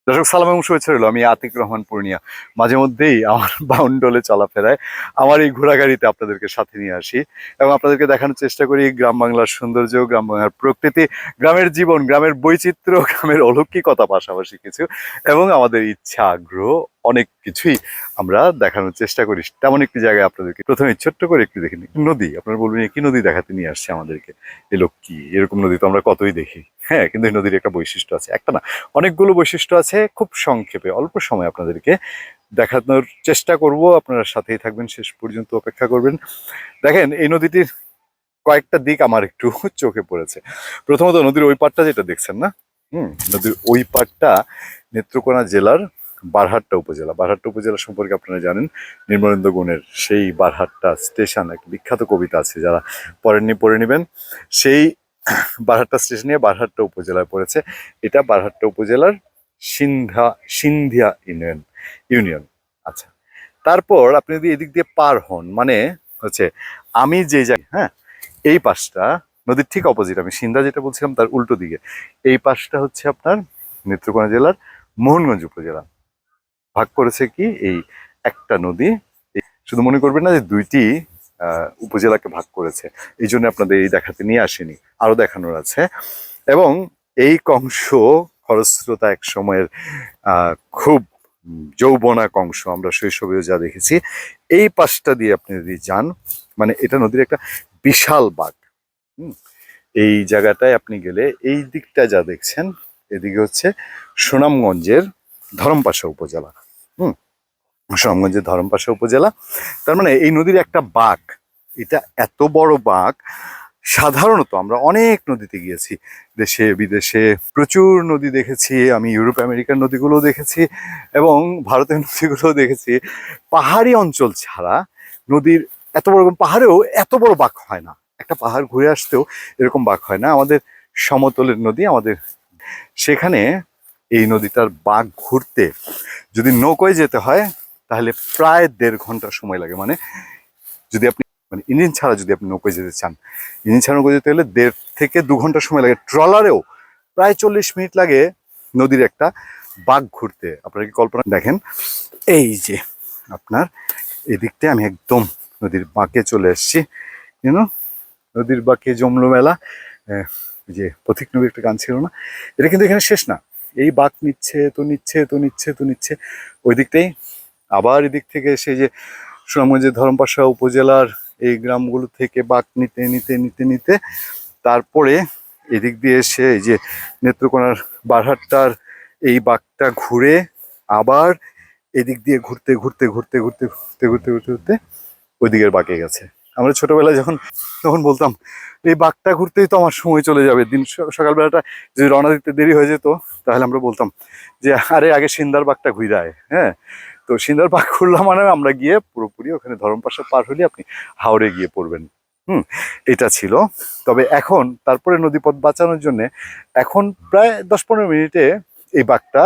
দর্শক সালাম এবং শুভেচ্ছা রইল। আমি আতিক রহমান পূর্ণিয়া। মাঝে মধ্যেই আমার বাউন্ডলে চলাফেরায় আমার এই ঘোড়াগাড়িতে আপনাদেরকে সাথে নিয়ে আসি এবং আপনাদেরকে দেখানোর চেষ্টা করি গ্রাম বাংলার সৌন্দর্য, গ্রাম বাংলার প্রকৃতি, গ্রামের জীবন, গ্রামের বৈচিত্র্য, গ্রামের অলৌকিকতা, পাশাপাশি কিছু এবং আমাদের ইচ্ছা আগ্রহ অনেক কিছুই আমরা দেখানোর চেষ্টা করি। তেমন একটি জায়গায় আপনাদেরকে প্রথমে ছোট্ট করে একটু দেখে নিই। নদী, আপনারা বলবেন কি নদী দেখাতে নিয়ে আসছে আমাদেরকে, এই লোক কি, এরকম নদী তো আমরা কতই দেখি। হ্যাঁ, কিন্তু এই নদীর একটা বৈশিষ্ট্য আছে, একটা না অনেকগুলো বৈশিষ্ট্য আছে। খুব সংক্ষেপে অল্প সময় আপনাদেরকে দেখানোর চেষ্টা করব, আপনারা সাথেই থাকবেন, শেষ পর্যন্ত অপেক্ষা করবেন। দেখেন, এই নদীটির কয়েকটা দিক আমার একটু চোখে পড়েছে। প্রথমত নদীর ওই পাড়টা যেটা দেখছেন না, নদীর ওই পাড়টা নেত্রকোনা জেলার বারহাট্টা উপজেলা। বারহাট্টা উপজেলা সম্পর্কে আপনারা জানেন, নির্মলেন্দু গুণের সেই বারহাট্টা স্টেশন, একটা বিখ্যাত কবিতা আছে, যারা পড়েননি পড়ে নেবেন। সেই বারহাট্টা স্টেশন নিয়ে বারহাট্টা উপজেলায় পড়েছে। এটা বারহাট্টা উপজেলার সিন্ধিয়া ইউনিয়ন। আচ্ছা, তারপর আপনি যদি এদিক দিয়ে পার হন, মানে হচ্ছে আমি যে জায়গায়, হ্যাঁ, এই পাশটা নদীর ঠিক অপোজিট, আমি সিন্ধা যেটা বলছিলাম তার উল্টো দিকে এই পাশটা হচ্ছে আপনার নেত্রকোনা জেলার মোহনগঞ্জ উপজেলা। ভাগ করেছে কি এই একটা নদী। শুধু মনে করবেন না যে দুইটি উপজেলাকে ভাগ করেছে, এই জন্য আপনাদের এই দেখাতে নিয়ে আসেনি, আরো দেখানোর আছে। এবং এই কংস খরস্রোতা এক সময়ের খুব যৌবনা কংস, আমরা শৈশবেও যা দেখেছি। এই পাশটা দিয়ে আপনি যদি যান, মানে এটা নদীর একটা বিশাল বাঁক। এই জায়গাটায় আপনি গেলে এই দিকটা যা দেখছেন, এদিকে হচ্ছে সুনামগঞ্জের ধরমপাশা উপজেলা। সুনামগঞ্জের ধরমপাশা উপজেলা। তার মানে এই নদীর একটা বাঁক, এটা এত বড় বাঁক। সাধারণত আমরা অনেক নদীতে গিয়েছি, দেশে বিদেশে প্রচুর নদী দেখেছি, আমি ইউরোপ আমেরিকার নদীগুলোও দেখেছি এবং ভারতের নদীগুলোও দেখেছি। পাহাড়ি অঞ্চল ছাড়া নদীর এত বড়, পাহাড়েও এত বড় বাঁক হয় না। একটা পাহাড় ঘুরে আসতেও এরকম বাঁক হয় না। আমাদের সমতলের নদী, আমাদের সেখানে এই নদীটার বাঁক ঘুরতে যদি নৌকোয় যেতে হয় তাহলে প্রায় 1.5 ঘন্টা সময় লাগে। মানে যদি আপনি ইঞ্জিন ছাড়া যদি আপনি নৌকোয় যেতে চান, ইঞ্জিন ছাড়া নৌকোয় যেতে হলে 1.5 থেকে 2 ঘন্টা সময় লাগে। ট্রলারেও প্রায় 40 মিনিট লাগে নদীর একটা বাঁক ঘুরতে। আপনারা কি কল্পনা দেখেন, এই যে আপনার এদিকটায় আমি একদম নদীর বাঁকে চলে এসেছি। নদীর বাঁকে জমলো মেলা, যে পথিক নবীর একটা গান ছিল না, এটা কিন্তু এখানে শেষ না। এই বাঁক নিচ্ছে তো নিচ্ছে তো নিচ্ছে তো নিচ্ছে ওই দিকটাই, আবার এদিক থেকে সেই যে সুনামগঞ্জের ধরমপাশা উপজেলার এই গ্রামগুলো থেকে বাঁক নিতে নিতে নিতে নিতে তারপরে এদিক দিয়ে এসে এই যে নেত্রকোনার বারহাট্টার এই বাঁকটা ঘুরে আবার এদিক দিয়ে ঘুরতে ঘুরতে ঘুরতে ঘুরতে ঘুরতে ঘুরতে ঘুরতে ঘুরতে ওই দিকের বাঁকে গেছে। আমরা ছোটবেলায় তখন বলতাম এই বাঁকটা ঘুরতেই তো আমার সময় চলে যাবে। দিন সকালবেলাটা যদি রওনা দিতে দেরি হয়ে যেত, তাহলে আমরা বলতাম যে আরে আগে সিন্দার বাঁকটা ঘুরায়। হ্যাঁ, তো সিন্দার বাঁক ঘুরলাম মানে আমরা গিয়ে পুরোপুরি ওখানে ধরমপাশা পার হলে আপনি হাওড়ে গিয়ে পড়বেন। এটা ছিল। তবে এখন তারপরে নদীপথ বাঁচানোর জন্য এখন প্রায় 10-15 মিনিটে এই বাঁকটা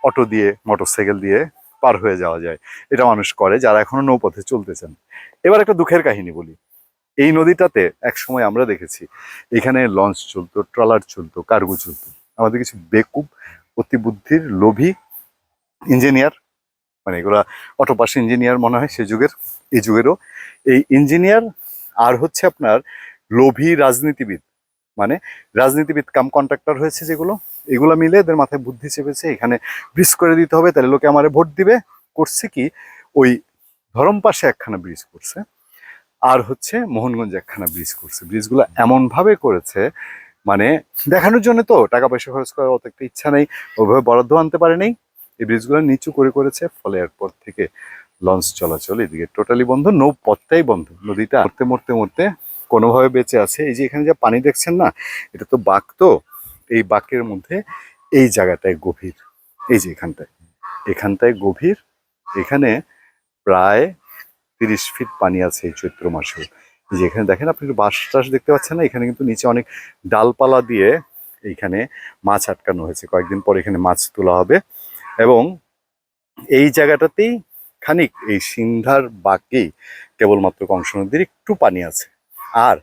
অটো দিয়ে, মোটরসাইকেল দিয়ে পার হয়ে যাওয়া যায়। এটা মানুষ করে যারা এখনো নৌপথে চলতেছেন। এবার একটা দুঃখের কাহিনী বলি। এই নদীটাতে এক সময় আমরা দেখেছি এখানে লঞ্চ চলতো, ট্রলার চলতো, কার্গো চলতো। আমাদের কিছু বেকুব, অতি বুদ্ধির লোভী ইঞ্জিনিয়ার, মানে এগুলা অটোপাস ইঞ্জিনিয়ার মনে হয় সে যুগের, এই যুগেরও এই ইঞ্জিনিয়ার, আর হচ্ছে আপনার লোভী রাজনীতিবিদ, মানে রাজনীতিবিদ কাম কন্ট্রাক্টর হয়েছে যেগুলো, এগুলো মিলে এদের মাথায় বুদ্ধি চেপেছে এখানে ব্রিজ করে দিতে হবে, তাহলে লোকে আমারে ভোট দিবে। করছে কি, ওই ধরমপাশে একখানা ব্রিজ করছে, আর হচ্ছে মোহনগঞ্জে একখানা ব্রিজ করছে। ব্রিজগুলো এমন ভাবে করেছে, মানে দেখানোর জন্য, তো টাকা পয়সা খরচ করার অত একটা ইচ্ছা নেই, ওইভাবে বরাদ্দ আনতে পারে নেই। এই ব্রিজগুলো নিচু করে করেছে, ফলে এরপর থেকে লঞ্চ চলাচল এদিকে টোটালি বন্ধ, নৌপথটাই বন্ধ। নদীটা মরতে মরতে মরতে কোনোভাবে বেঁচে আছে। এই যে এখানে যে পানি দেখছেন না, এটা তো বাঁক, তো এই বাঁকের মধ্যে এই জায়গাটায় গভীর, এই যে এখানটায় গভীর, এখানে প্রায় 30 ফিট পানি আছে এই চৈত্র মাসে। যে এখানে দেখেন আপনি একটু বাঁশ টাস দেখতে পাচ্ছেন না, এখানে কিন্তু নিচে অনেক ডালপালা দিয়ে এইখানে মাছ আটকানো হয়েছে। কয়েকদিন পর এখানে মাছ তোলা হবে এবং এই জায়গাটাতেই খানিক এই সিন্ধার বাঁকেই কেবলমাত্র কংস নদীর একটু পানি আছে। আর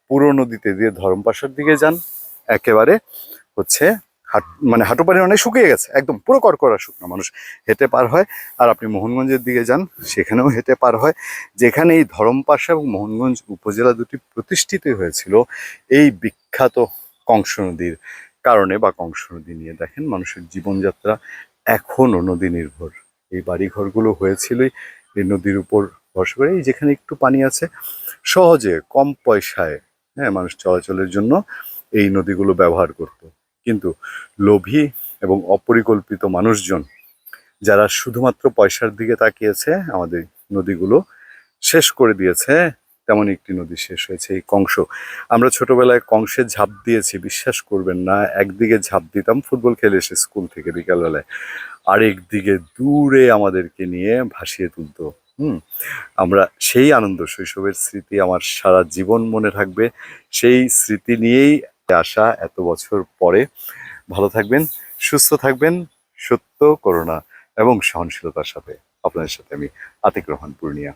পুরো নদীতে দিয়ে ধরমপাশার দিকে যান, একেবারে হচ্ছে মানে হাঁটু পানি অনেক শুকিয়ে গেছে, একদম পুরো কড়কড়া শুকনো, মানুষ হেঁটে পার হয়। আর আপনি মোহনগঞ্জের দিকে যান, সেখানেও হেঁটে পার হয়। যেখানে এই ধরমপাশা এবং মোহনগঞ্জ উপজেলা দুটি প্রতিষ্ঠিত হয়েছিল এই বিখ্যাত কংস নদীর কারণে বা কংস নদী নিয়ে, দেখেন মানুষের জীবনযাত্রা এখনো নদী নির্ভর। এই বাড়িঘরগুলো হয়েছিলই এই নদীর উপর ভরসা করে। এই যেখানে একটু পানি আছে, সহজে কম পয়সায় হ্যাঁ মানুষ চলাচলের জন্য এই নদীগুলো ব্যবহার করত। কিন্তু লোভী এবং অপরিকল্পিত মানুষজন যারা শুধুমাত্র পয়সার দিকে তাকিয়েছে, আমাদের নদীগুলো শেষ করে দিয়েছে। তেমন একটি নদী শেষ হয়েছে এই কংস। আমরা ছোটবেলায় কংসে ঝাঁপ দিয়েছি, বিশ্বাস করবেন না। একদিকে ঝাঁপ দিতাম ফুটবল খেলে এসে স্কুল থেকে বিকালবেলায়, আরেক দিকে দূরে আমাদেরকে নিয়ে ভাসিয়ে তুলতো। আমরা সেই আনন্দ, শৈশবের স্মৃতি আমার সারা জীবন মনে থাকবে। সেই স্মৃতি নিয়েই আসা এত বছর পরে। ভালো থাকবেন, সুস্থ থাকবেন, সত্য, করুণা এবং সহনশীলতার সাথে। আপনাদের সাথে আমি আতিক রহমান পূর্ণিয়া।